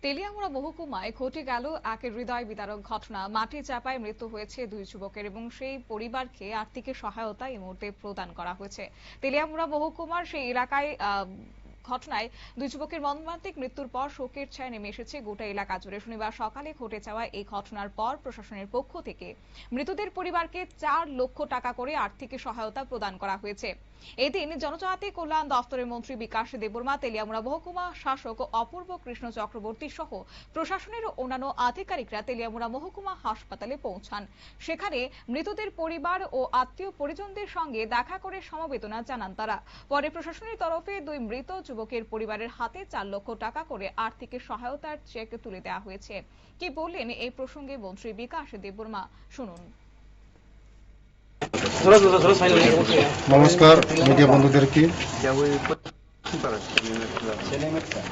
তেলিয়ামুড়া মহকুমায় ঘটে গেল এক হৃদয় বিদারক ঘটনা। মাটি চাপায় মৃত্যু হয়েছে দুই যুবকের এবং সেই পরিবারকে আর্থিক সহায়তা এই মুহূর্তে প্রদান করা হয়েছে। তেলিয়ামুড়া মহকুমার সেই এলাকায় ঘটনায় দুই যুবকের মর্মান্তিক মৃত্যুর পর শোকের ছায়া নেমে এসেছে গোটা এলাকা জুড়ে। শনিবার সকালে ঘটে যাওয়া এই ঘটনার পর প্রশাসনের পক্ষ থেকে মৃতদের পরিবারকে 4 লক্ষ টাকা করে আর্থিক সহায়তা প্রদান করা হয়েছে। এদিন জনজাতি কল্যাণ দপ্তরের মন্ত্রী বিকাশ দেববর্মা, তেলিয়ামুড়া মহকুমা শাসক অপূর্ব কৃষ্ণ চক্রবর্তী সহ প্রশাসনের অন্যান্য আধিকারিকরা তেলিয়ামুড়া মহকুমা হাসপাতালে পৌঁছান। সেখানে মৃতদের পরিবার ও আত্মীয় পরিজনদের সঙ্গে দেখা করে সমবেদনা জানান তারা। পরে প্রশাসনের তরফে দুই মৃত যুবকের পরিবারের হাতে 4 লক্ষ টাকা করে আর্থিক সহায়তার চেক তুলে দেওয়া হয়েছে। কি বললেন এই প্রসঙ্গে মন্ত্রী বিকাশ দেববর্মা, শুনুন। নমস্কার মিডিয়া বন্ধুদেরকে।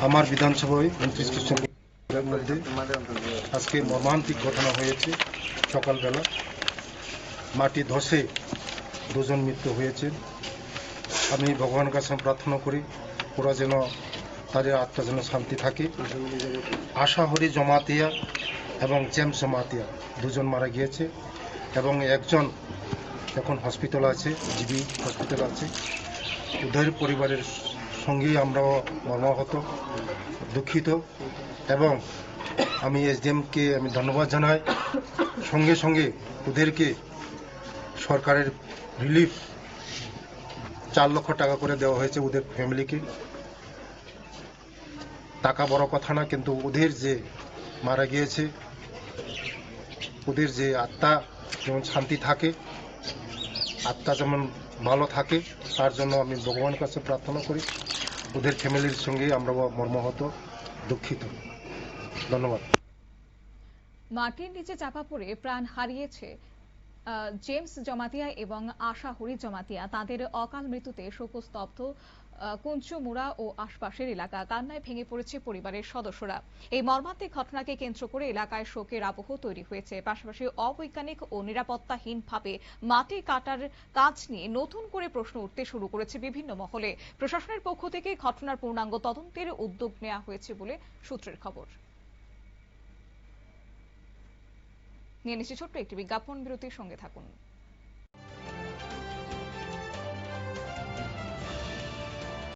আমার বিধানসভায় 29 মধ্যে আজকে মর্মান্তিক ঘটনা হয়েছে। সকালবেলা মাটি ধসে দুজন মৃত্যু হয়েছে। আমি ভগবানের কাছে প্রার্থনা করি ওরা যেন তাদের আত্মা যেন শান্তি থাকে। আশাহরি জমাতিয়া এবং জেমস জমাতিয়া দুজন মারা গিয়েছে এবং একজন এখন হসপিটাল আছে, জিবি হসপিটাল আছে। ওদের পরিবারের সঙ্গেই আমরাও মর্মাহত, দুঃখিত এবং আমি এসডিএমকে আমি ধন্যবাদ জানাই। সঙ্গে সঙ্গে ওদেরকে সরকারের রিলিফ 4 লক্ষ টাকা করে দেওয়া হয়েছে ওদের ফ্যামিলিকে। টাকা বড় কথা না, কিন্তু ওদের যে মারা গিয়েছে ওদের যে আত্মা যেমন শান্তি থাকে, আত্মা যেমন ভালো থাকে, তার জন্য আমি ভগবানের কাছে প্রার্থনা করি। ওদের ফ্যামিলির সঙ্গে আমরা মর্মাহত, দুঃখিত। ধন্যবাদ। মাটির নিচে চাপা পড়ে প্রাণ হারিয়েছে জেমস জমাতিয়া এবং আশা হরি জমাতিয়া। তাদের অকাল মৃত্যুতে শোকস্তব্ধ কুঞ্চমুড়া ও আশপাশের এলাকা। কান্নায় ভেঙে পড়েছে পরিবারের সদস্যরা। এই মর্মান্তিক ঘটনাকে কেন্দ্র করে এলাকায় শোকের আবহ তৈরি হয়েছে। পাশাপাশি অবৈজ্ঞানিক ও নিরাপত্তাহীনভাবে মাটি কাটার কাজ নিয়ে নতুন করে প্রশ্ন উঠতে শুরু করেছে বিভিন্ন মহলে। প্রশাসনের পক্ষ থেকে ঘটনার পূর্ণাঙ্গ তদন্তের উদ্যোগ নেওয়া হয়েছে বলে সূত্রের খবর। নিয়ে নিচ্ছি ছোট্ট একটি বিজ্ঞাপন বিরতির, সঙ্গে থাকুন।